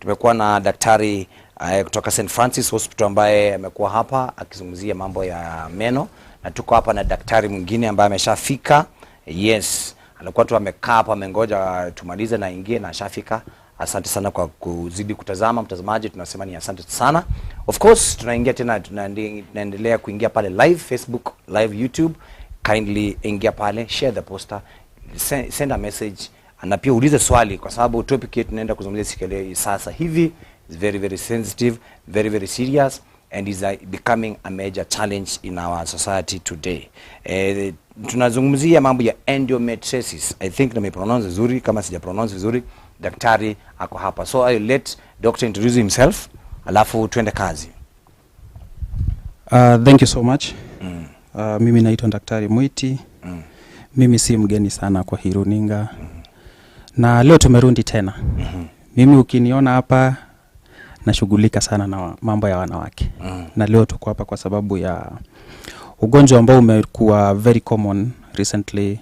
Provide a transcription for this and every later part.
tumekuwa na daktari kutoka St. Francis Hospital ambaye amekuwa hapa akizungumzia mambo ya meno, na tuko hapa na daktari mwingine ambaye ameshafika. Yes, alikuwa tu amekaa hapa amengoja tumalize na ingie na ashafika. Asante sana kwa kuzidi kutazama mtazamaji, tunasema ni asante sana. Of course tunaingia tena, tunaendelea kuingia pale live Facebook, live YouTube. Kindly ingia pale, share the poster, send a message, na pia ulize swali kwa sababu topic yetu tunaenda kuzungumzia siku leo sasa hivi is very very sensitive, very very serious, and is becoming a major challenge in our society today. Tunazungumzia mambo ya endometriosis. I think nimepronounce vizuri, kama sija pronounce vizuri daktari ako hapa. So I let doctor introduce himself, alafu tuende kazi. Thank you so much. Mimi naitwa Daktari MWITI. Mimi si mgeni sana kwa hii runinga. Na leo tumerudi tena. Mimi ukiniona hapa nashughulika sana na mambo ya wanawake. Na leo tuko hapa kwa sababu ya ugonjwa ambao umekuwa very common recently,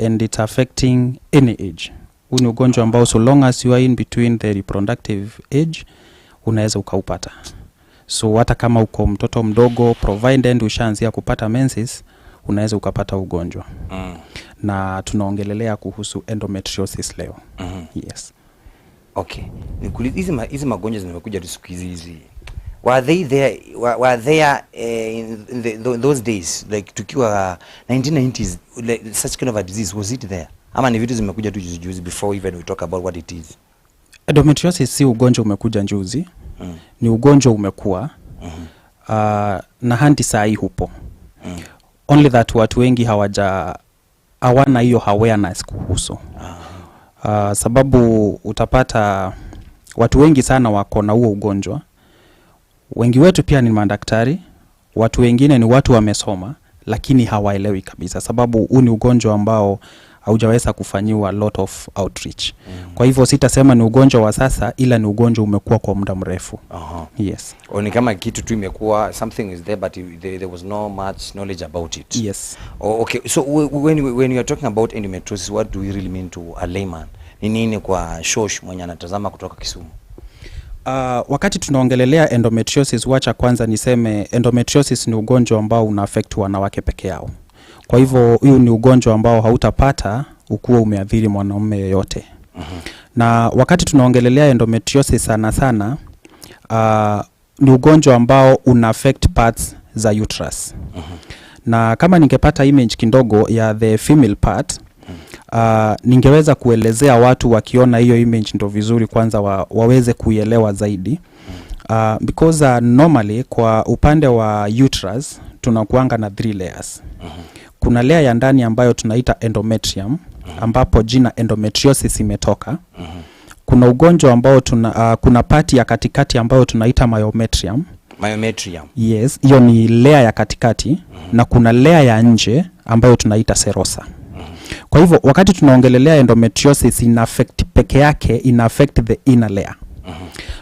and it's affecting any age. Ni ugonjwa ambao so long as you are in between the reproductive age unaweza ukaupata. So hata kama uko mtoto mdogo, provided ushaanzia kupata menses, unaweza ukapata ugonjwa. Na tunaongelelea kuhusu endometriosis leo. Yes. Okay. Nikuulize hizi magonjwa zimekuja siku hizi. Were they there in those days, like tukiwa 1990s, like such kind of a disease, was it there? Ama ni vitu zimekuja tu juzi before even we talk about what it is? Endometriosis si ugonjwa umekuja juzi. Ni ugonjwa umekuwa. Na hadi saa hii hupo. Only that watu wengi hawana hiyo awareness kuhusu. Sababu utapata watu wengi sana wako na huo ugonjwa. Wengi wetu pia ni madaktari, watu wengine ni watu wamesoma, lakini hawaelewi kabisa, sababu huu ni ugonjwa ambao haujaweza kufanyiwa a lot of outreach. Kwa hivyo sitasema ni ugonjwa wa sasa, ila ni ugonjwa umekuwa kwa muda mrefu. Yes. Ni kama kitu tu imekuwa, something is there but there was no much knowledge about it. Yes. Okay, so when you are talking about endometriosis, what do you really mean to a layman? Ni nini kwa shosh mwenye anatazama kutoka Kisumu? Wakati tunaongelelea endometriosis, wacha kwanza niseme endometriosis ni ugonjwa ambao una affect wanawake peke yao. Kwa hivyo hiyo ni ugonjwa ambao hautapata ukuwa umeathiri mwanamume yeyote. Na wakati tunaongelelea endometriosis sana ni ugonjwa ambao una affect parts za uterus. Na kama ningepata image kidogo ya the female part, ningeweza kuelezea watu wakiona hiyo image ndo vizuri kwanza waweze kuielewa zaidi. Because normally kwa upande wa uterus tunakuanga na 3 layers. Kuna layer ya ndani ambayo tunaita endometrium, ambapo jina endometriosis imetoka. Kuna ugonjwa ambao kuna pati ya katikati ambayo tunaita myometrium. Myometrium. Yes, hiyo ni layer ya katikati. Na kuna layer ya nje ambayo tunaita serosa. Kwa hivyo wakati tunaongelelea endometriosis, ina affect peke yake, ina affect the inner layer.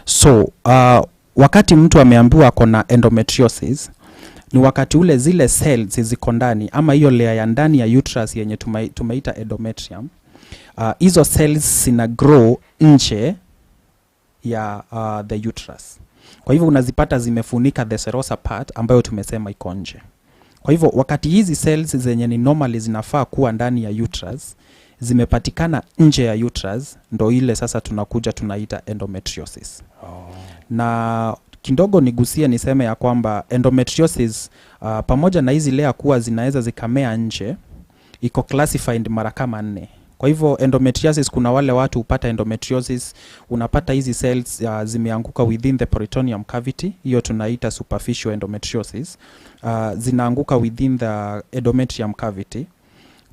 So wakati mtu ameambiwa ako na endometriosis, ni wakati ule zile cells ziko ndani ama hiyo layer ya ndani ya uterus yenye tumeita endometrium, hizo cells zina grow nje ya the uterus. Kwa hivyo unazipata zimefunika the serosa part ambayo tumesema iko nje. Kwa hivyo wakati hizi cells zenye ni normally zinafaa kuwa ndani ya uterus zimepatikana nje ya uterus, ndo ile sasa tunaita endometriosis. Na kidogo nigusie niseme ya kwamba endometriosis pamoja na hizi layer kuwa zinaweza zikamea nje, iko classified mara kama 4. Kwa hivyo endometriosis, kuna wale watu upata endometriosis unapata hizi cells zimeanguka within the peritoneum cavity, hiyo tunaita superficial endometriosis. Zinaanguka within the endometrium cavity.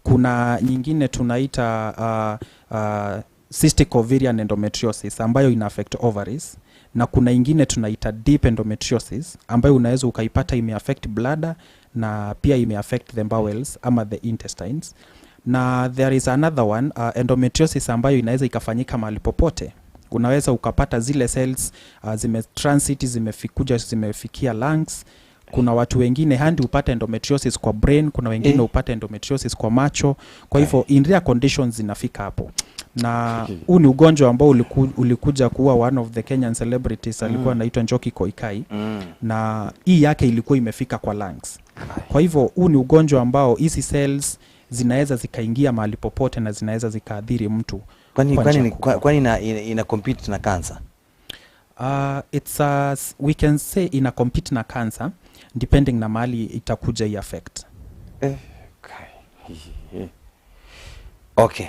Kuna nyingine tunaita cystic ovarian endometriosis ambayo ina affect ovaries, na kuna ingine tunaita deep endometriosis ambayo unaweza ukaipata ime affect bladder na pia ime affect the bowels ama the intestines. Na there is another one, endometriosis ambayo inaweza ikafanyika mahali popote. Unaweza ukapata zile cells zimetransit, zimefikia lungs. Kuna watu wengine handi upata endometriosis kwa brain, kuna wengine upata endometriosis kwa macho. Kwa hivyo in rare conditions zinafika hapo. na huu ni ugonjwa ambao ulikuja kuwa one of the Kenyan celebrities alikuwa anaitwa Njoki Koikai na hii yake ilikuwa imefika kwa lungs. Kwa hivyo huu ni ugonjwa ambao hizi cells zinaweza zikaingia mahali popote na zinaweza zikaadhiri mtu. Kwani ina compete na cancer? It's we can say ina compete na cancer depending na mahali itakuja hii affect. Okay.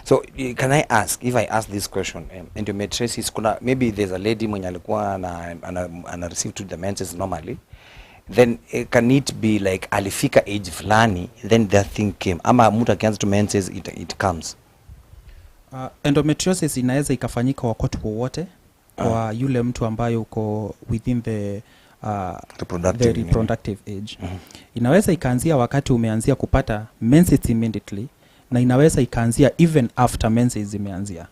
So can I ask, if I ask this question, endometriosis, maybe there's a lady mwenye alikuwa ana receive the menses normally, then can it be like alifika age fulani then that thing came, ama mtu akianza to menses it comes? Endometriosis inaweza ikafanyika wakati wowote kwa yule mtu ambaye uko within the reproductive age. Inaweza ikaanzia wakati umeanzia kupata menses immediately, na inaweza ikaanzia even after menses imeanzia.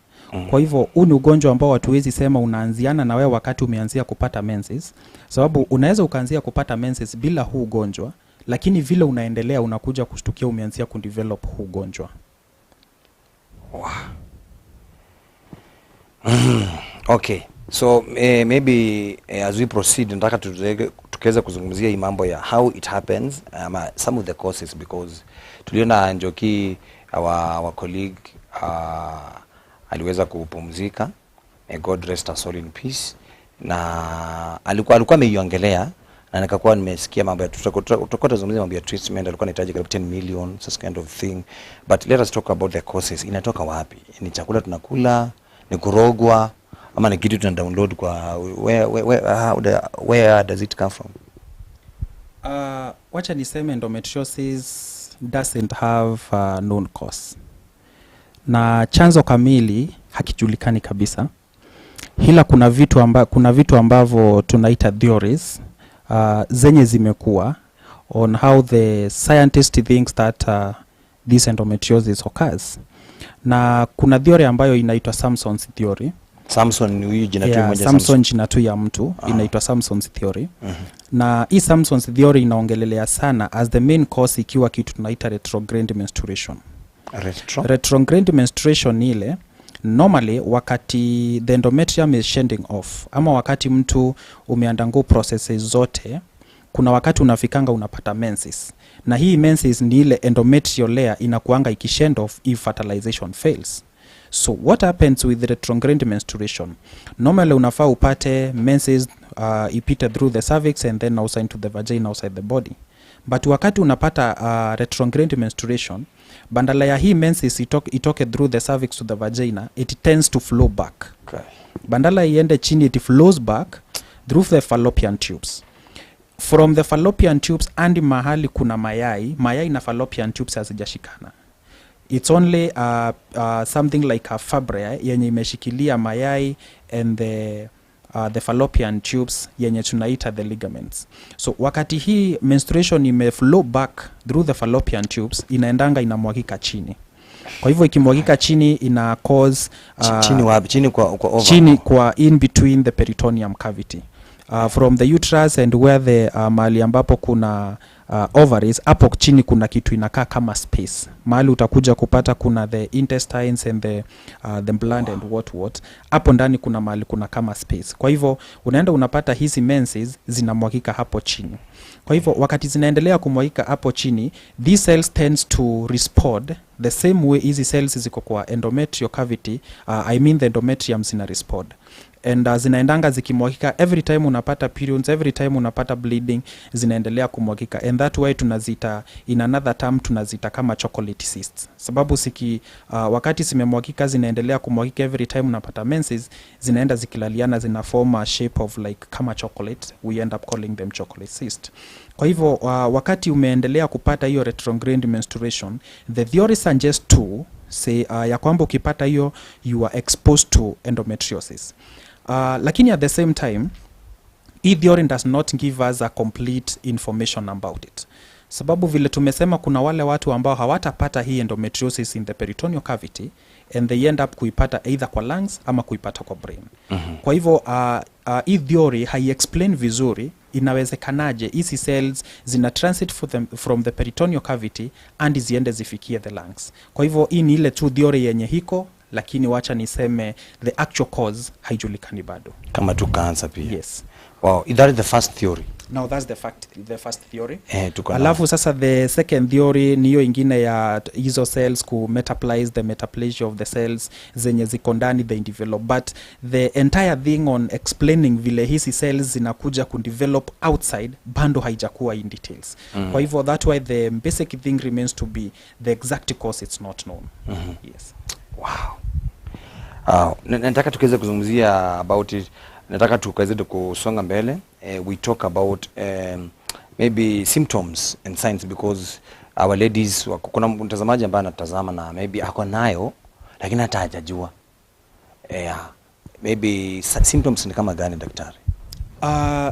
Kwa hivyo huu ni ugonjwa ambao hatuwezi sema unaanziana na wewe wakati umeanzia kupata menses, sababu unaweza ukaanzia kupata menses bila huu ugonjwa, lakini vile unaendelea unakuja kushtukia umeanzia kudevelop huu ugonjwa. Wow. Okay. So maybe as we proceed, nataka tukaweza kuzungumzia hii mambo ya how it happens, some of the causes, because tuliona Njoki our colleague aliweza kupumzika, God rest her soul in peace, na alikuwa ameiongelea na nikakuwa nimesikia mambo ya tutakuwa tuzungumzia mambo ya treatment, alikuwa anahitaji karibu 10 million, such kind of thing, but let us talk about the causes. Inatoka wapi? Ni chakula tunakula, ni kurogwa, ama ni kitu tuna download kwa where does it come from? Wacha niseme endometriosis doesn't have a known cause, na chanzo kamili hakijulikani kabisa, ila kuna vitu ambavyo tunaita theories zenye zimekuwa on how the scientist thinks that this endometriosis occurs. Na kuna theory ambayo inaitwa Samson's theory. Samson ni huyu jina tu moja. Samson jina tu ya mtu inaitwa Samson's theory. Na hii Samson's theory inaongelelea sana as the main cause ikiwa kitu tunaita retrograde menstruation. Retrograde menstruation ile normally wakati the endometrium is shedding off, ama wakati mtu umeandangu processes zote, kuna wakati unafikanga unapata menses, na hii menses ni ile endometrial layer inakuanga ikishend off if fertilization fails. So what happens with the retrograde menstruation? Normally unafaa upate menses ipite through the cervix and then outside into the vagina, outside the body. But wakati unapata retrograde menstruation, bandala ya hii menses itoke through the cervix to the vagina, it tends to flow back. Okay. Bandala iende chini, it flows back through the fallopian tubes. From the fallopian tubes and mahali kuna mayai na fallopian tubes hazijashikana. It's only something like a fibra yenye imeshikilia mayai and the fallopian tubes yenye tunaita the ligaments. So wakati hii menstruation imeflow back through the fallopian tubes, inaendanga inamwagika chini. Kwa hivyo ikimwagika chini ina cause chini kwa over. Chini kwa in between the peritoneum cavity. From the uterus and where the mahali ambapo kuna ovaries, hapo chini kuna kitu inakaa kama space. Mahali utakuja kupata kuna the intestines and the blood and what. Hapo ndani kuna mahali kuna kama space. Kwa hivyo unaenda unapata hizi menses zinamwagika hapo chini. Kwa hivyo wakati zinaendelea kumwagika hapo chini, these cells tends to respond the same way hizi cells ziko kwa endometrial cavity, I mean the endometrium zina respond. And zinaendanga zikimwagika every time unapata periods, every time unapata bleeding, zinaendelea kumwagika, and that way tunazita, in another term tunazita kama chocolate cysts. Sababu wakati zimemwagika zinaendelea kumwagika every time unapata menses, zinaenda zikilaliana, zina form a shape of like kama chocolate, we end up calling them chocolate cyst. Kwa hivyo wakati umeendelea kupata hiyo retrograde menstruation, the theory suggests to say ya kwamba ukipata hiyo you are exposed to endometriosis. Lakini at the same time, hii theory does not give us a complete information about it. Sababu vile tumesema kuna wale watu ambao hawatapata hii endometriosis in the peritoneal cavity and they end up kuipata either kwa lungs ama kuipata kwa brain. Kwa hivyo hii theory hai explain vizuri inawezekanaje hizi cells zina transit from the peritoneal cavity and ziende zifikie the lungs. Kwa hivyo hii ni ile tu theory yenye hiko, lakini wacha niseme the actual cause haijulikani bado. Kama tu cancer pia. Yes. Wow, that is the first theory. Now that's the first theory. Alafu sasa the second theory ni hiyo ingine ya hizo cells ku metaplize, the metaplasia of the cells zenye ziko ndani they develop, but the entire thing on explaining vile hizi cells zinakuja ku develop outside bando haijakuwa in details. Kwa hivyo that why the basic thing remains to be the exact cause it's not known. Yes. Wow. Nataka tukaweze kuzungumzia about it. Nataka tukaweze kusonga mbele. We talk about maybe symptoms and signs, because our ladies, kuna mtazamaji ambaye anatazama na maybe ako nayo lakini hata hajajua. Maybe symptoms ni kama gani daktari?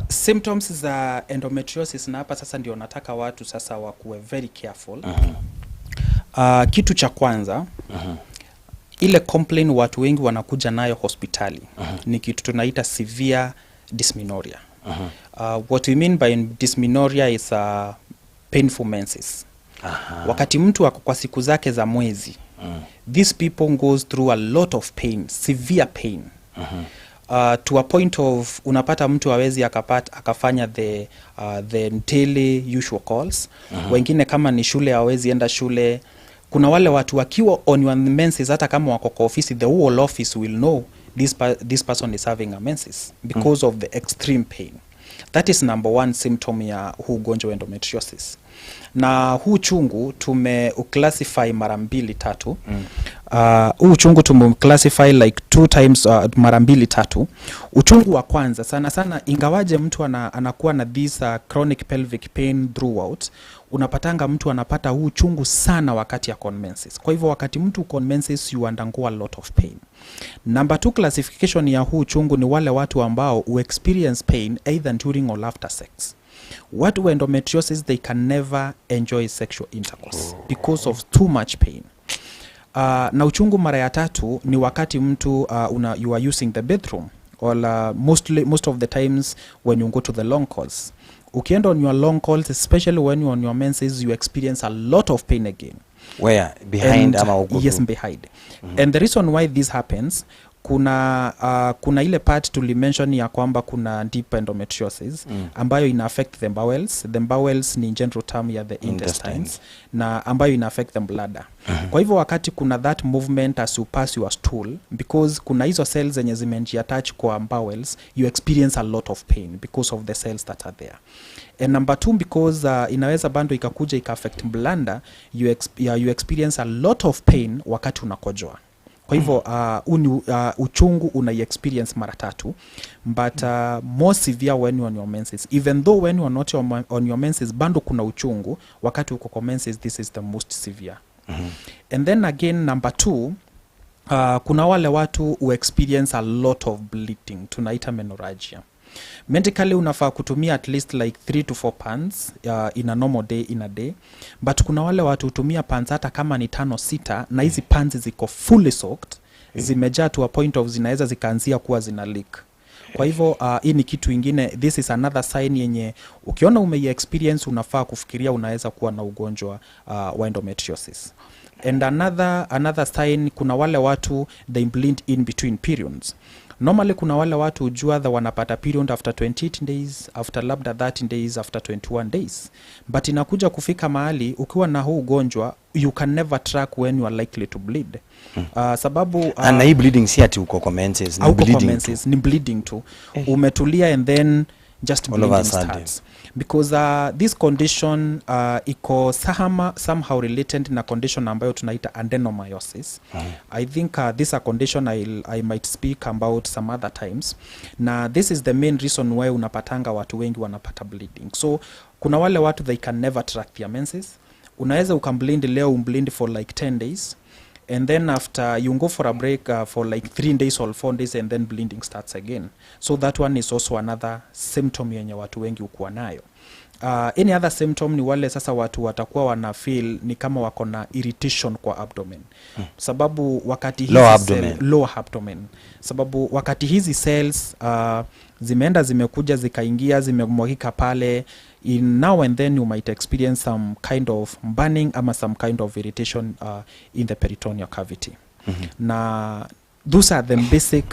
Symptoms za endometriosis, na hapa sasa ndio nataka watu sasa wakuwe very careful. Kitu cha kwanza, ile complaint watu wengi wanakuja nayo hospitali ni kitu tunaita severe dysmenorrhea. What we mean by dysmenorrhea is painful menses. Wakati mtu ako kwa siku zake za mwezi, these people goes through a lot of pain, severe pain. To a point of unapata mtu hawezi akafanya the daily usual calls. Wengine kama ni shule hawezi enda shule. Kuna wale watu wakiwa on your menses, hata kama wako kwa ofisi, the whole office will know this person is having a menses because of the extreme pain. That is number one symptom ya huu ugonjwa endometriosis. Na huu chungu tumeuclassify mara 2-3. Huu chungu tumeuclassify like 2 times, mara 2-3. Uchungu wa kwanza sana sana, ingawaje mtu anakuwa na this chronic pelvic pain throughout, unapatanga mtu anapata huu chungu sana wakati ya menses. Kwa hivyo wakati mtu menses, you undergo a lot of pain. Number 2 classification ya huu chungu ni wale watu ambao experience pain either during or after sex. Watu wa endometriosis, they can never enjoy sexual intercourse because of too much pain. Na uchungu mara ya 3 ni wakati mtu you are using the bathroom, or most of the times when you go to the long calls. Ukienda on your long calls, especially when you're on your menses, you experience a lot of pain again. Where? Behind ama huko? Yes, behind. And the reason why this happens, kuna ile part tulimention ya kwamba kuna deep endometriosis ambayo ina affect the bowels. The bowels ni general term ya the intestines, na ambayo ina affect the bladder. Kwa hivyo wakati kuna that movement as you pass your stool, because kuna hizo cells zenye zimejiattach kwa bowels, you experience a lot of pain because of the cells that are there. And number 2, because inaweza bando ikakuja ika-affect bladder, you experience a lot of pain wakati unakojoa. Kwa hivyo uchungu una-experience mara 3, but more severe when you on your menses. Even though when you are not on your menses, bando kuna uchungu, wakati uko kwa menses, this is the most severe. And then again, number 2, kuna wale watu who experience a lot of bleeding, tunaita menorrhagia. Medically unafaa kutumia at least like 3 to 4 pants in a normal day, in a day. But kuna wale watu hutumia pants hata kama ni 5-6, na hizi pants ziko fully soaked, zimejaa to a point of zinaweza zikaanzia kuwa zina leak. Kwa hivyo hii ni kitu ingine, this is another sign yenye ukiona experience unafaa kufikiria unaweza kuwa na ugonjwa wa endometriosis. And another sign, kuna wale watu they bleed in between periods. Normally kuna wale watu ujua wanapata period after 28 days, after labda 13 days, after 21 days. But inakuja kufika mahali ukiwa na huu ugonjwa, you can never track when you are likely to bleed. Sababu na hii bleeding si ati uko kwa menses, ni bleeding tu. Umetulia and then just bleeding starts. Because this condition iko somehow related na condition ambayo tunaita endometriosis. I think this a condition I might speak about some other times. Na this is the main reason why unapatanga watu wengi wanapata bleeding. So kuna wale watu they can never track their menses. Unaweza ukambleed leo umbleed for like 10 days. And then after you go for a break for like 3 days or 4 days, and then bleeding starts again. So that one is also another symptom yenye watu wengi ukuwa nayo. Any other symptom ni wale sasa watu watakuwa wana feel ni kama wako na irritation kwa abdomen. Sababu wakati hizi lower abdomen. Sababu wakati hizi cells zimeenda zimekuja zikaingia zimemwagika pale, now and then you might experience some kind of burning ama some kind of irritation in the peritoneal cavity. Na those are the basic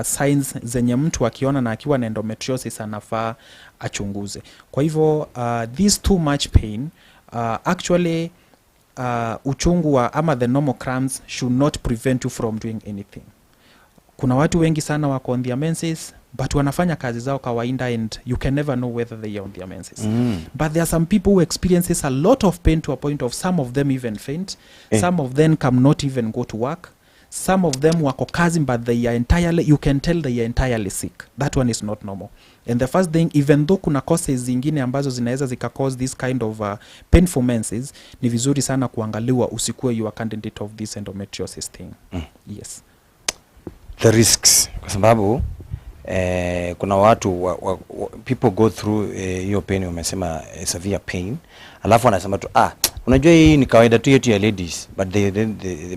signs zenye mtu akiona na akiwa na endometriosis anafaa achunguze. Kwa hivyo this too much pain actually uchungu wa ama the normal cramps should not prevent you from doing anything. Kuna watu wengi sana wako on their menses but wanafanya kazi zao kawaida and you can never know whether they are on their menses. But there are some people who experiences a lot of pain to a point of some of them even faint. Some of them cannot even go to work. Some of them wako kazi but they are entirely, you can tell they are entirely sick. That one is not normal. And the first thing, even though kuna causes zingine ambazo zinaweza zika cause this kind of painful menses, ni vizuri sana kuangaliwa usikue you are candidate of this endometriosis thing. Yes. The risks, kwa sababu kuna watu people go through hiyo pain, wamesema severe pain, alafu wanasema tu unajua hii ni kawaida tu yetu ya ladies, but they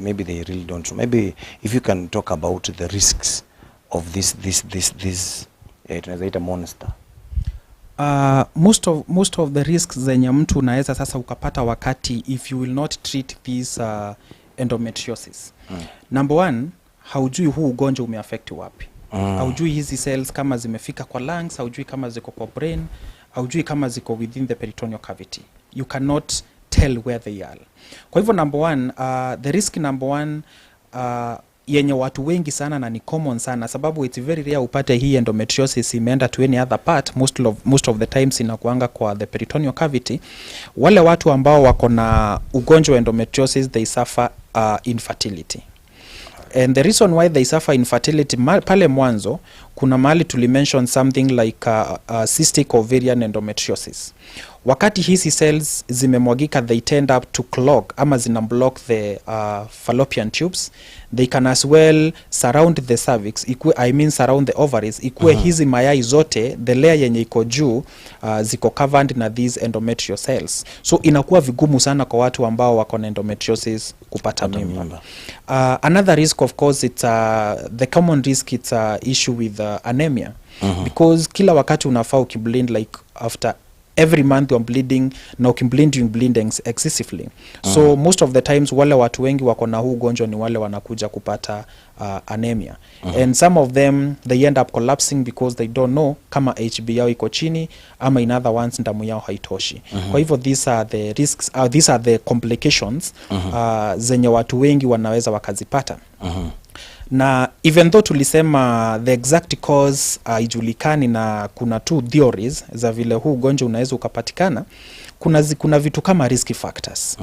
maybe they really don't. So maybe if you can talk about the risks of this tunazaita monster. Most of the risks zenye mtu unaweza sasa ukapata wakati if you will not treat this endometriosis. Number one, haujui huu ugonjwa umeaffect wapi. Haujui hizi cells kama zimefika kwa lungs, haujui kama ziko kwa brain, haujui kama ziko within the peritoneal cavity. You cannot tell where they are. Kwa hivyo number one, the risk number one yenye watu wengi sana na ni common sana, sababu it's very rare upate hii endometriosis imeenda to any other part. Most of the times inakuanga kwa the peritoneal cavity. Wale watu ambao wako na ugonjwa endometriosis, they suffer infertility. And the reason why they suffer infertility, pale mwanzo kuna mahali tulimention something like cystic ovarian endometriosis. Wakati hizi cells zimemwagika, they tend up to clog ama zina block the fallopian tubes. They can as well surround the cervix, surround the ovaries. Ikue hizi mayai zote, the layer yenye iko juu ziko covered na these endometrial cells. So inakuwa vigumu sana kwa watu ambao wako na endometriosis kupata mimba. Another risk, of course, it's the common risk, it's issue with anemia. Because kila wakati unafaa ukibleed, like after every month you're bleeding, na ukibleed you bleeding excessively. So most of the times wale watu wengi wako na huu ugonjwa ni wale wanakuja kupata anemia. And some of them they end up collapsing because they don't know kama HB yao iko chini ama in other ones damu yao haitoshi. Kwa hivyo these are the risks, these are the complications zenye watu wengi wanaweza wakazipata. Na even though tulisema the exact cause haijulikani na kuna two theories za vile huu ugonjwa unaweza ukapatikana, kuna vitu kama risk factors.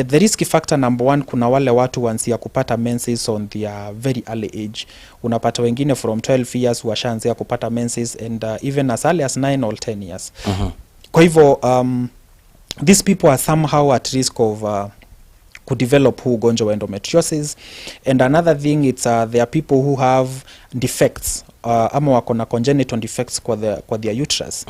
The risk factor number one, kuna wale watu wansia kupata menses on their very early age. Unapata wengine from 12 years washaanzia kupata menses and even as early as 9 or 10 years. Kwa hivyo these people are somehow at risk of could develop huu ugonjwa wa endometriosis. And another thing, it's there are people who have defects ama wako na congenital defects kwa their uterus.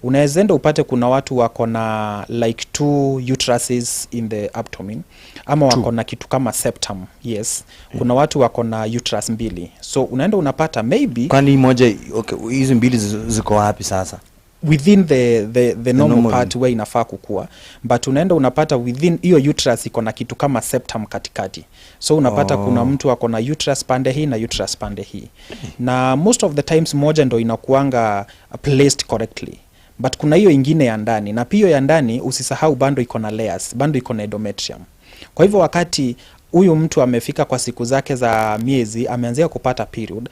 Unaweza enda upate kuna watu wako na like 2 uteruses in the abdomen ama wako na kitu kama septum. Yes. Kuna watu wako na uterus mbili. So unaenda unapata maybe kwani moja, okay, hizo mbili ziko wapi sasa? Within the normal part where inafaa kukua, but unaenda unapata within hiyo uterus iko na kitu kama septum katikati. So unapata kuna mtu ako na uterus pande hii na uterus pande hii. Na most of the times moja ndo inakuanga placed correctly. But kuna hiyo ingine ya ndani, na pia ya ndani usisahau bando iko na layers, bando iko na endometrium. Kwa hivyo wakati huyu mtu amefika kwa siku zake za miezi, ameanzia kupata period,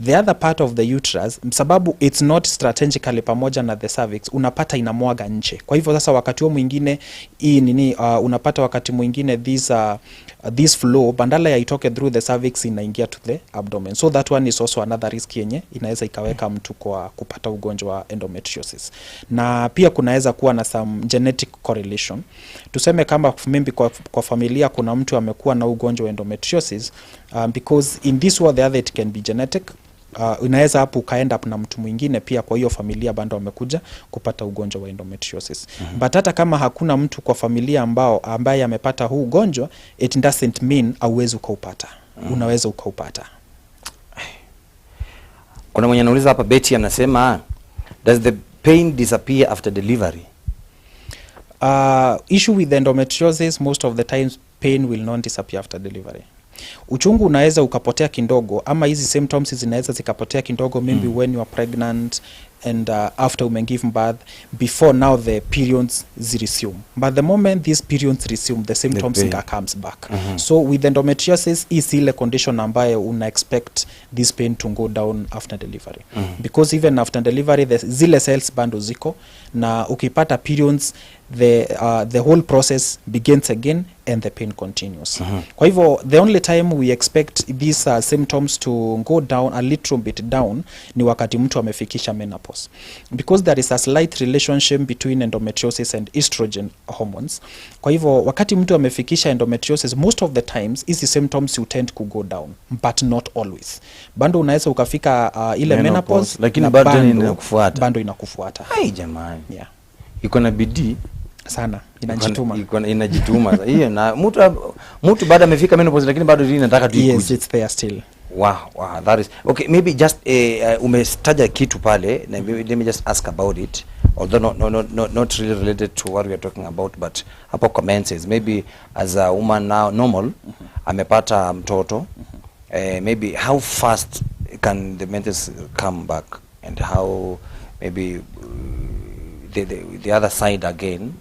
the other part of the uterus, sababu it's not strategically pamoja na the cervix, unapata inamwaga nje. Kwa hivyo sasa wakati huo mwingine unapata wakati mwingine this flow bandala ya itoke through the cervix inaingia to the abdomen. So that one is also another risk yenye inaweza ikaweka mtu kwa kupata ugonjwa wa endometriosis. Na pia kunaweza kuwa na some genetic correlation. Tuseme kama maybe kwa familia kuna mtu amekuwa na ugonjwa wa endometriosis, because in this way the other it can be genetic. unaweza hapo ukaenda na mtu mwingine pia kwa hiyo familia bado wamekuja kupata ugonjwa wa endometriosis. But hata kama hakuna mtu kwa familia ambaye amepata huu ugonjwa, it doesn't mean hauwezi ukaupata. Unaweza ukaupata. Kuna mwenye anauliza hapa, Betty anasema, does the pain disappear after delivery? Issue with endometriosis, most of the times pain will not disappear after delivery. Uchungu unaweza ukapotea kidogo, ama hizi symptoms zinaweza zikapotea kidogo maybe when you are pregnant and after women give birth, before now the periods resume. But the moment these periods resume, the symptoms comes back. So with endometriosis is ile condition ambayo una expect this pain to go down after delivery. Because even after delivery zile cells bando ziko, na ukipata periods the whole process begins again and the pain continues. Kwa hivyo the only time we expect these symptoms to go down a little bit down ni wakati mtu amefikisha menopause, because there is a slight relationship between endometriosis and estrogen hormones. Kwa hivyo wakati mtu amefikisha endometriosis, most of the times hizi symptoms you tend to go down, but not always. Bando unaweza ukafika ile menopause lakini bado inakufuata. Hai jamani. Yeah. Iko na bidii sana, inajituma. Inajituma. Hiyo na mtu baada amefika menopause lakini bado inataka tu ikuje. Yes, it's there still. Wow, that is okay. Maybe just umestaja kitu pale, na let me just ask about it, although not really related to what we are talking about, but hapo commences maybe as a woman now normal amepata mtoto, maybe how fast can the menses come back, and how maybe the other side again,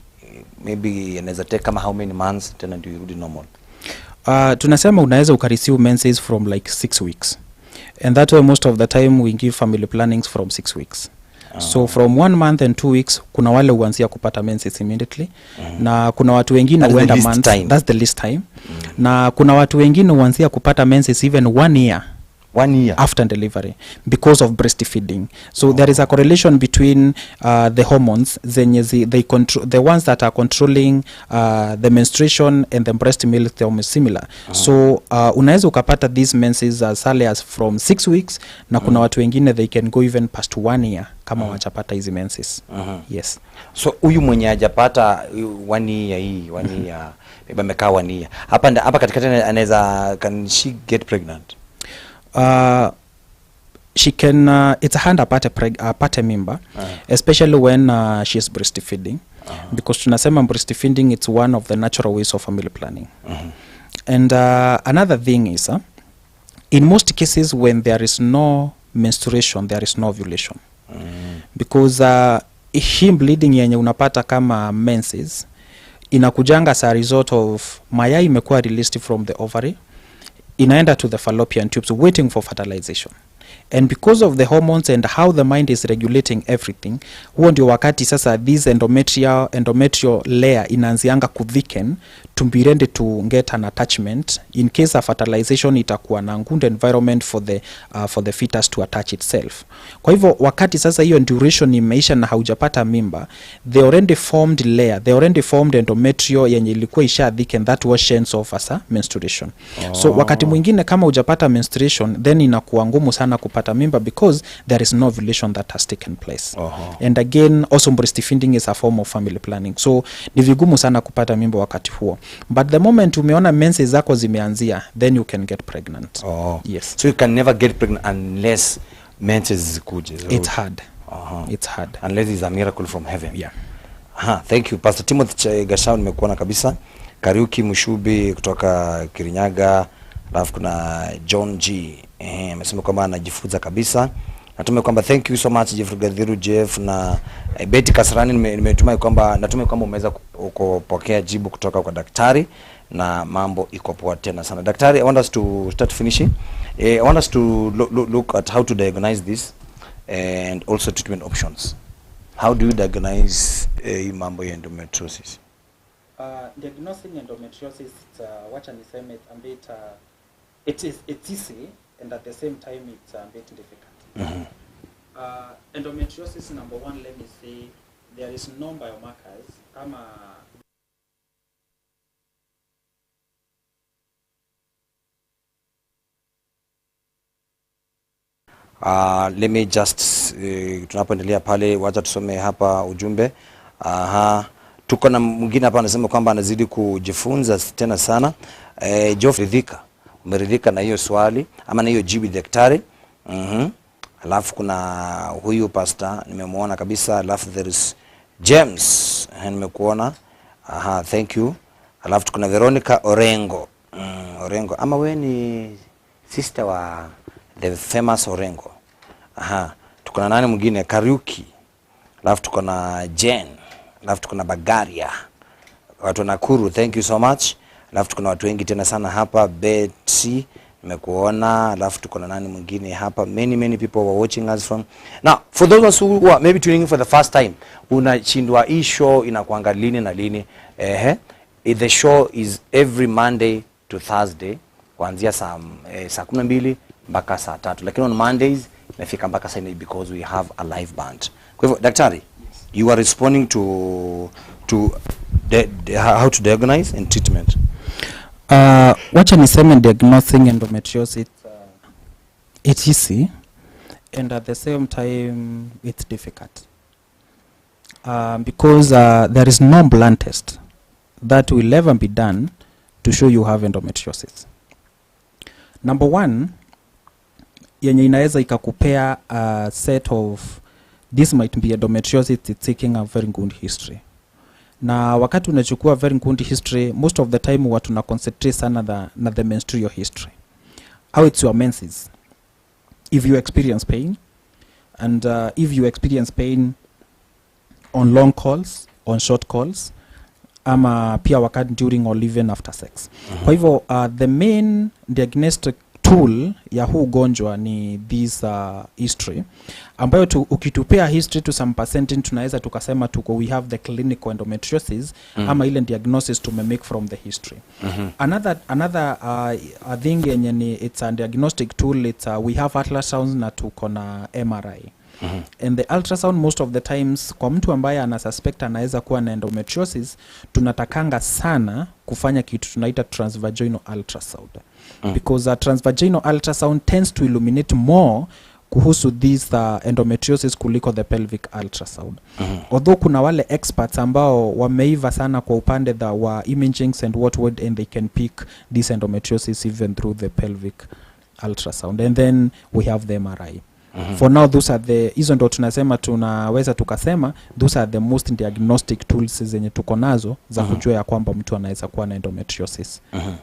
maybe inaweza take kama how many months tena ndio irudi normal? Tunasema unaweza ukareceive menses from like 6 weeks, and that way most of the time we give family plannings from 6 weeks. So from 1 month and 2 weeks kuna wale huanzia kupata menses immediately, na kuna watu wengine huenda months, that's the least time. Na kuna watu wengine huanzia kupata menses even 1 year after delivery because of breastfeeding. So there is a correlation between the hormones zenye they control, the ones that are controlling the menstruation and the breast milk, they are similar. So unaweza ukapata these menses as early as from 6 weeks, na kuna watu wengine they can go even past 1 year kama wachapata hizi menses. Yes. So huyu mwenye hajapata 1 year hii 1 year maybe amekaa 1 year hapa katikati, anaweza, can she get pregnant? She can it's a hand apate mimba, especially when she is breastfeeding, because tunasema breastfeeding, it's one of the natural ways of family planning. And another thing is in most cases when there is no menstruation, there is no ovulation. Because him bleeding yenye unapata kama menses inakujanga as a result of mayai imekuwa released from the ovary, inaenda to the fallopian tubes waiting for fertilization. And because of the hormones and how the mind is regulating everything, huo ndio wakati sasa this endometrial layer inaanzianga kuthicken to be ready to get an attachment in case of fertilization. Itakuwa na good environment for the fetus to attach itself. Kwa hivyo wakati sasa hiyo duration imeisha na haujapata mimba, they already formed layer, they already formed endometrial yenye ilikuwa isha thicken, that was chance of as a menstruation. So wakati mwingine kama hujapata menstruation, then inakuwa ngumu sana kupata mimba because there is no ovulation that has taken place. And again, also breastfeeding is a form of family planning. So ni vigumu sana kupata mimba wakati huo. But the moment umeona menses zako zimeanzia, then you can get pregnant. Yes. So you can never get pregnant unless menses zikuje. It's hard. It's hard. Unless it's a miracle from heaven. Yeah. Thank you Pastor Timothy Gashao, nimekuona kabisa. Kariuki Mushubi kutoka Kirinyaga, alafu kuna John G. Amesema kwamba anajifunza kabisa. Natumai kwamba thank you so much Jeff Gadhiru, Jeff na Betty Kasarani. Natumai kwamba umeweza kupokea jibu kutoka kwa daktari na mambo iko poa tena sana. Daktari, I want us to start finishing. I want us to look at how to diagnose this and also treatment options. How do you diagnose mambo ya endometriosis? Diagnosing endometriosis, wacha niseme it's easy and at the same time it's a bit difficult. Endometriosis, number one, let me say there is no biomarkers kama Let me just tunapoendelea pale, wacha tusome hapa ujumbe. Tuko na mwingine hapa anasema kwamba anazidi kujifunza tena sana. Joff, umeridhika na hiyo swali ama na hiyo jibu daktari? Alafu kuna huyu pastor nimemuona kabisa. Alafu there is James, nimekuona. Thank you. Alafu kuna Veronica Orengo. Orengo, ama we ni sister wa the famous Orengo. Tuko na nani mwingine? Kariuki. Alafu tuko na Jen. Alafu tuko na Bagaria. Watu Nakuru, thank you so much. Alafu tuko na watu wengi tena sana hapa. Betsy, nimekuona. Alafu tuko na nani mwingine hapa? Many people were watching us from. Now, for those who are maybe tuning in for the first time, unashindwa hii show inakuanga lini na lini? The show is every Monday to Thursday kuanzia saa 12 mpaka saa 3, lakini on Mondays inafika mpaka saa 4 because we have a live band. Kwa hivyo daktari, you are responding to how to diagnose and treatment. Wacha niseme diagnosing endometriosis it's easy and at the same time it's difficult. Because there is no blood test that will ever be done to show you have endometriosis. Number one, yenye inaweza ikakupea a set of this might be endometriosis, it's taking a very good history. Na wakati unachukua very good history, most of the time watu tuna concentrate sana na the menstrual history. How it's your menses. If you experience pain, and if you experience pain on long calls, on short calls, ama pia wakati during or even after sex. Kwa hivyo the main diagnostic tool ya huu ugonjwa ni this history, ambayo ukitupea history to some percentage tunaweza tukasema we have the clinical endometriosis, ama ile diagnosis make from the history. Another thing yenye ni it's a diagnostic tool, it's we have ultrasound na tuko na MRI. And the ultrasound most of the times kwa mtu ambaye anasuspect anaweza kuwa na endometriosis, tunatakanga sana kufanya kitu tunaita transvaginal ultrasound. Because transvaginal ultrasound tends to illuminate more kuhusu this endometriosis kuliko the pelvic ultrasound. Although kuna wale experts ambao wameiva sana kwa upande wa imaging and what and they can pick this endometriosis even through the pelvic ultrasound. And then we have the MRI. For now, those are the, hizo ndo tunasema tunaweza tukasema those are the most diagnostic tools zenye tuko nazo za kujua ya kwamba mtu anaweza kuwa na endometriosis.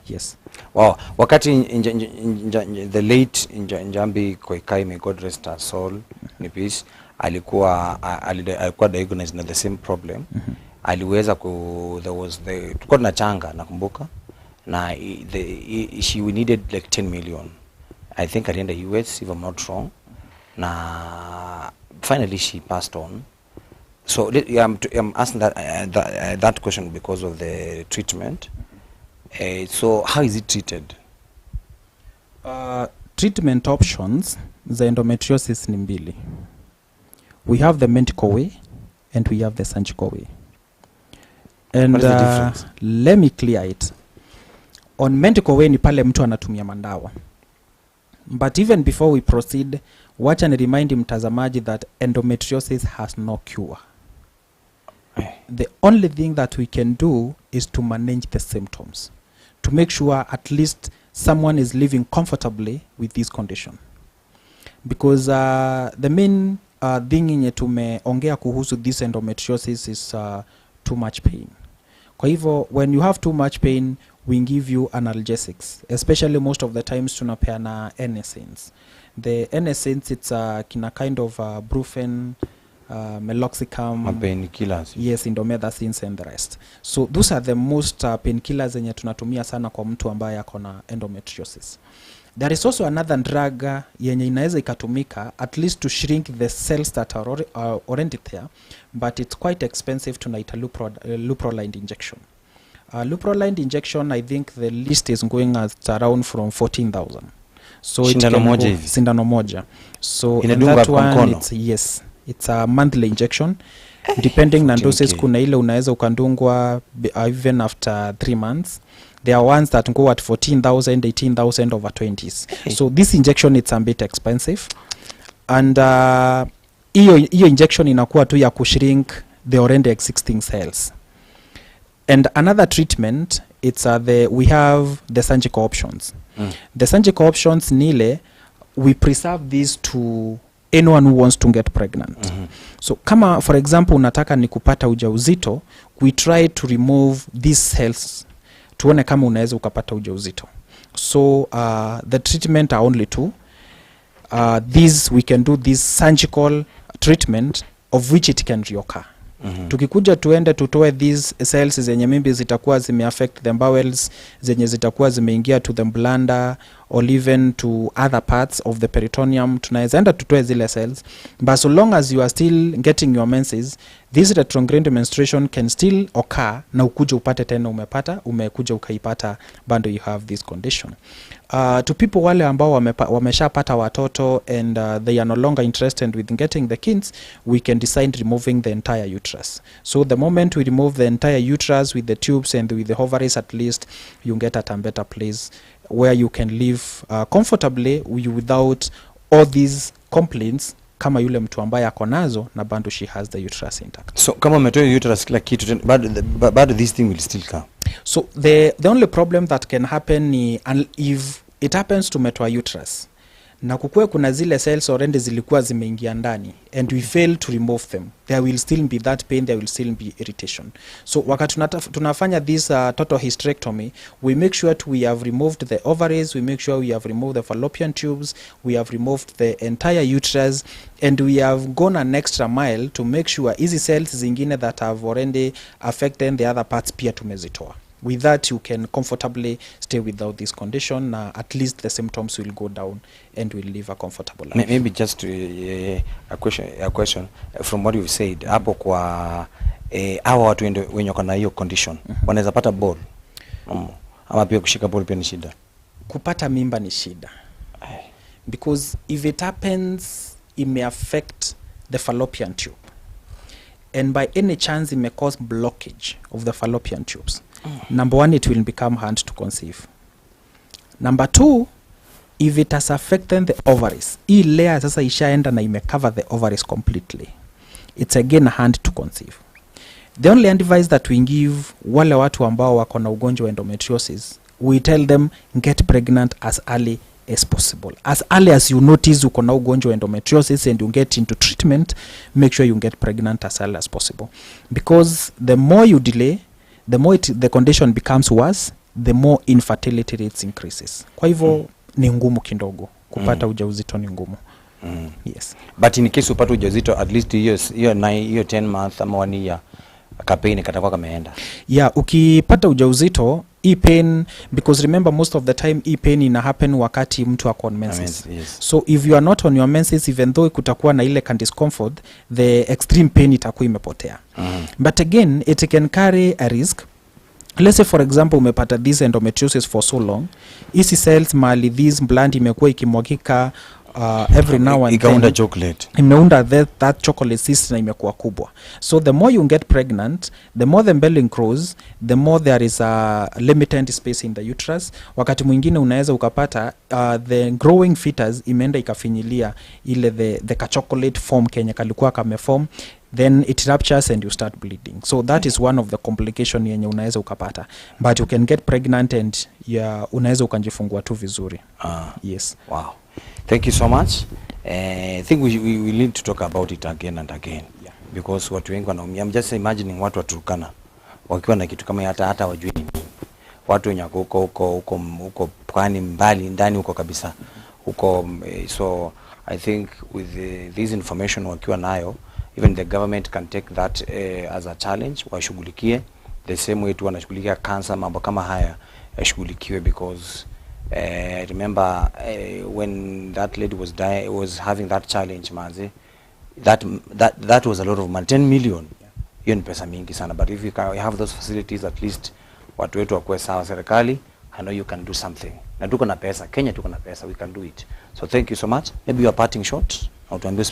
Yes. Wow. Wakati the late Njambi Koikai, may God rest her soul in peace, alikuwa diagnosed na the same problem. Aliweza there was tulikuwa na changa nakumbuka, na she needed like 10 million. I think alienda US if I'm not wrong. Na finally she passed on. So I'm asking that question because of the treatment. So how is it treated? Treatment options za endometriosis ni mbili. We have the medical way and we have the surgical way. And what is the difference? Let me clear it. On medical way ni pale mtu anatumia mandawa. But even before we proceed, wacha ni remind mtazamaji that endometriosis has no cure. The only thing that we can do is to manage the symptoms, to make sure at least someone is living comfortably with this condition. Because the main thing yenye tumeongea kuhusu this endometriosis is too much pain. Kwa hivyo, when you have too much pain, we give you analgesics, especially most of the times tunapeana NSAIDs. The NSAIDs, it's kina kind of brufen, meloxicam, painkillers. Yes, indomethacin and the rest. So those are the most painkillers zenye tunatumia sana kwa mtu ambaye akona endometriosis. There is also another drug yenye inaweza ikatumika at least to shrink the cells that are already there, but it's quite expensive. Tunaita leuprolide injection. Leuprolide injection, I think the list is going at around from 14,000. So sindano moja. So in that one, it's a monthly injection. Depending na doses, kuna ile unaweza ukandungwa even after 3 months. There are ones that go at 14,000, 18,000 over 20s. So this injection, it's a bit expensive. and hiyo injection inakuwa tu ya kushrink the already existing cells. And another treatment, it's we have the surgical options. The surgical options nile, we preserve this to anyone who wants to get pregnant. So kama for example unataka ni kupata ujauzito, we try to remove these cells tuone kama unaweza ukapata ujauzito. So the treatment are only two. These we can do this surgical treatment of which it can reoccur. Tukikuja tuende tutoe these cells zenye maybe zitakuwa zimeaffect the bowels, zenye zitakuwa zimeingia to the bladder or even to other parts of the peritoneum, tunaweza enda tutoe zile cells, but so long as you are still getting your menses, this retrograde menstruation can still occur na ukuja upate tena umekuja ukaipata bado you have this condition. To people wale ambao wameshapata watoto and they are no longer interested with getting the kids, we can decide removing the entire uterus. So the moment we remove the entire uterus with the tubes and with the ovaries, at least you get at a better place where you can live comfortably without all these complaints kama yule mtu ambaye ako nazo na bado she has the uterus intact. So kama umetoa uterus kila kitu but this thing will still come. So the only problem that can happen if it happens to umetoa uterus na kukue kuna zile cells already zilikuwa zimeingia ndani and we fail to remove them, there will still be that pain, there will still be irritation. So wakati tunafanya this total hysterectomy, we make sure we have removed the ovaries, we make sure we have removed the fallopian tubes, we have removed the entire uterus, and we have gone an extra mile to make sure easy cells zingine that have already affected the other parts pia tumezitoa. With that you can comfortably stay without this condition, at least the symptoms will go down and will live a comfortable life. Maybe just a question from what you've said hapo kwa hawa watu wenye wako na hiyo condition wanaweza pata ball ama pia kushika ball pia ni shida? Kupata mimba ni shida because if it happens it may affect the fallopian tube, and by any chance it may cause blockage of the fallopian tubes. Number one, it will become hard to conceive. Number two, if it has affected the ovaries, hii layer sasa ishaenda na imecover the ovaries completely, it's again hard to conceive. The only advice that we give wale watu ambao wako na ugonjwa wa endometriosis, we tell them get pregnant as early as possible. As early as you notice uko na ugonjwa wa endometriosis and you get into treatment, make sure you get pregnant as early as possible, because the more you delay, the more the condition becomes worse, the more infertility rates increases. Kwa hivyo ni ngumu kidogo kupata ujauzito, ni ngumu. Yes. But in case upata ujauzito, at least hiyo 10 months ama 1 year campaign katakuwa kameenda. Yeah, ukipata ujauzito hii pain, because remember most of the time hii pain ina happen wakati mtu ako on menses. Yes. So if you are not on your menses, even though kutakuwa na ile discomfort, the extreme pain itakuwa imepotea. But again, it can carry a risk. Let's say for example umepata this endometriosis for so long, hizi cells mali this blood imekuwa ikimwagika every now and then chocolate imeunda that chocolate cyst na imekuwa kubwa. So the more you get pregnant, the more the belly grows, the more there is a limited space in the uterus. Wakati mwingine unaweza ukapata the growing fetus imeenda ikafinyilia ile the chocolate form kenye kalikuwa kameform, then it ruptures and you start bleeding. So that is one of the complication yenye unaweza ukapata, but you can get pregnant and unaweza ukanjifungua tu vizuri. Yes. Wow. Thank you so much. I think we need to talk about it again and again. Yeah. Because watu wengi wanaumia. I'm just imagining watu watukana wakiwa na kitu kama hata wajui nini. Watu wenye huko pwani mbali ndani huko kabisa. Huko so I think with this information wakiwa nayo, even the government can take that as a challenge, washughulikie the same way tu wanashughulikia cancer, mambo kama haya yashughulikiwe, because remember when that lady was having that challenge manzi, that was a lot of money, 10 million. Hiyo ni pesa mingi sana, but if you have those facilities, at least watu wetu wakue sawa. Serikali, I know you can do something. Na tuko na pesa, Kenya tuko na pesa, we can do it. So thank you so much. Maybe you are parting shot, au tuambie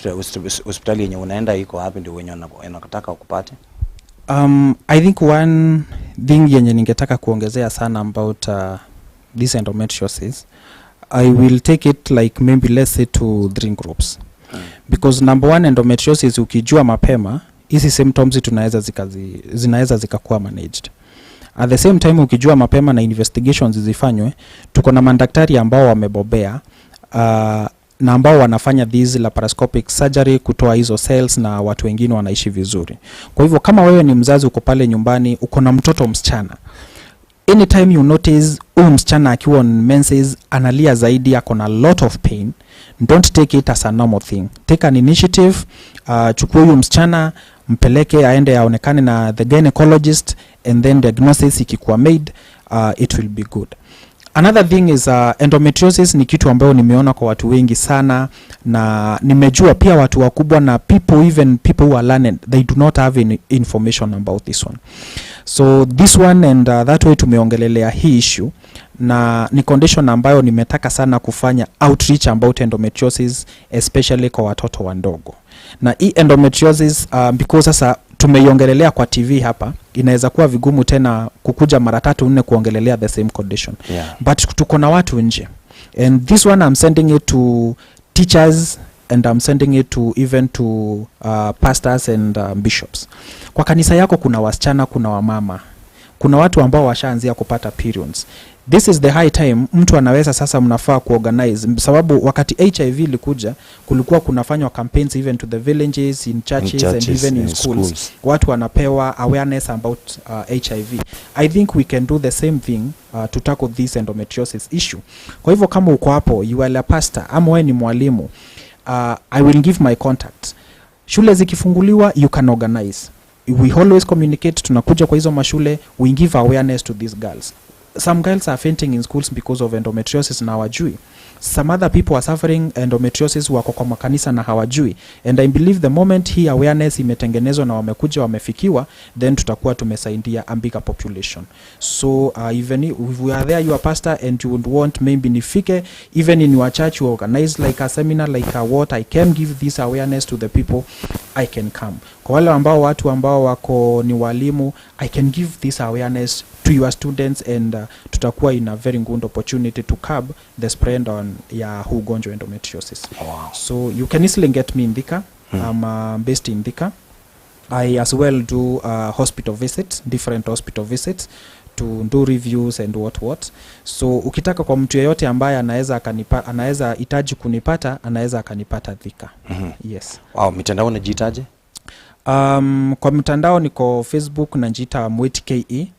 hospitali yenye unaenda iko wapi ndio wenye wanataka ukupate. I think one thing yenye ningetaka kuongezea sana about this endometriosis, I will take it like maybe let's say to 3 groups. Because number one, endometriosis ukijua mapema, hizi symptoms zinaweza zikakuwa managed. At the same time ukijua mapema na investigations zifanywe, tuko na madaktari ambao wamebobea na ambao wanafanya these laparoscopic surgery kutoa hizo cells, na watu wengine wanaishi vizuri. Kwa hivyo kama wewe ni mzazi uko pale nyumbani uko na mtoto msichana, anytime you notice msichana akiwa on menses analia zaidi, ako na lot of pain, don't take it as a normal thing. Take an initiative, chukua huyu msichana mpeleke aende aonekane na the gynecologist, and then diagnosis ikikuwa made, it will be good. Another thing is endometriosis ni kitu ambayo nimeona kwa watu wengi sana, na nimejua pia watu wakubwa na even people who are learned, they do not have any information about this one. So this one and that way tumeongelelea hii issue, na ni condition ambayo nimetaka sana kufanya outreach about endometriosis, especially kwa watoto wandogo. Na hii endometriosis because sasa tumeiongelelea kwa TV hapa, inaweza kuwa vigumu tena kukuja mara 3-4 kuongelelea the same condition. But tuko na watu nje, and this one I'm sending it to teachers, and I'm sending it to even to pastors and bishops. Kwa kanisa yako kuna wasichana, kuna wamama, kuna watu ambao washaanzia kupata periods. This is the high time mtu anaweza sasa mnafaa kuorganize, sababu wakati HIV ilikuja kulikuwa kunafanywa campaigns even to the villages, in churches and even in schools. Watu wanapewa awareness about HIV. I think we can do the same thing to tackle this endometriosis issue. Kwa hivyo kama uko hapo, you are a pastor ama wewe ni mwalimu, I will give my contact. Shule zikifunguliwa you can organize. We always communicate, tunakuja kwa hizo mashule, we give awareness to these girls. Some girls are fainting in schools because of endometriosis na hawajui. Some other people are suffering endometriosis wako kwa makanisa na hawajui. And I believe the moment hii awareness imetengenezwa na wamekuja wamefikiwa, then tutakuwa tumesaidia a bigger population. So even if we are there, you are pastor and you would want maybe nifike, even in your church you organize like a seminar, like a what, I can give this awareness to the people, I can come. Kwa wale ambao watu ambao wako ni walimu, I can give this awareness to your students, and tutakuwa in a very good opportunity to curb the spread on ya ugonjwa endometriosis. Wow. So you can easily get me in Thika. I'm based in Thika. I as well do hospital visits, different hospital visits to do reviews and what. So ukitaka kwa mtu yeyote ambaye anaweza hitaji kunipata, anaweza akanipata Thika. Yes. Wow, mitandao unajitaje? Kwa mitandao niko Facebook najiita MWITI KE,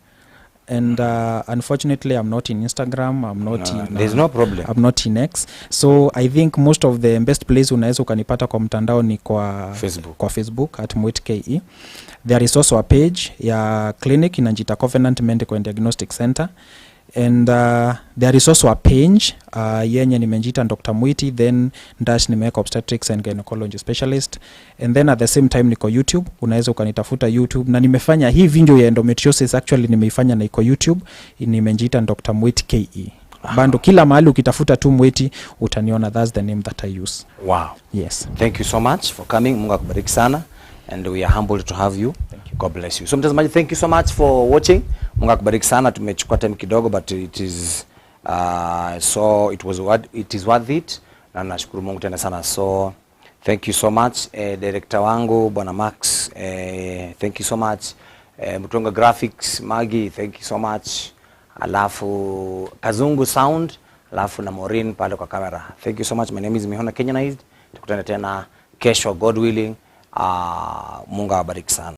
and unfortunately I'm not in Instagram, I'm not in there's no problem. I'm not in X. So I think most of the best place unaweza ukanipata kwa mtandao ni kwa Facebook at MWITI KE. There is also a page ya clinic inajiita Covenant Medical and Diagnostic Center, and there is also a page yenye nimejiita Dr. MWITI, then dash nimeweka obstetrics and gynecology specialist, and then at the same time niko YouTube, unaweza ukanitafuta YouTube, na nimefanya hii video ya endometriosis actually nimeifanya na iko YouTube, nimejiita Dr. MWITI KE. Bando kila mahali ukitafuta tu MWITI utaniona, that's the name that I use. Wow. Yes. Thank you so much for coming. Mungu akubariki sana, and we are humbled to have you. Thank you. God bless you. So mtazamaji, thank you so much for watching. Mungu akubariki sana. Tumechukua time kidogo, but it is it is worth it. Na nashukuru Mungu tena sana. So thank you so much director wangu Bwana Max, thank you so much Mtonga Graphics Magi, thank you so much. Alafu Kazungu Sound, alafu na Maureen pale kwa kamera. Thank you so much. My name is MIHONA KENYANIZED. Tukutane tena kesho God willing. Mungu awabariki sana.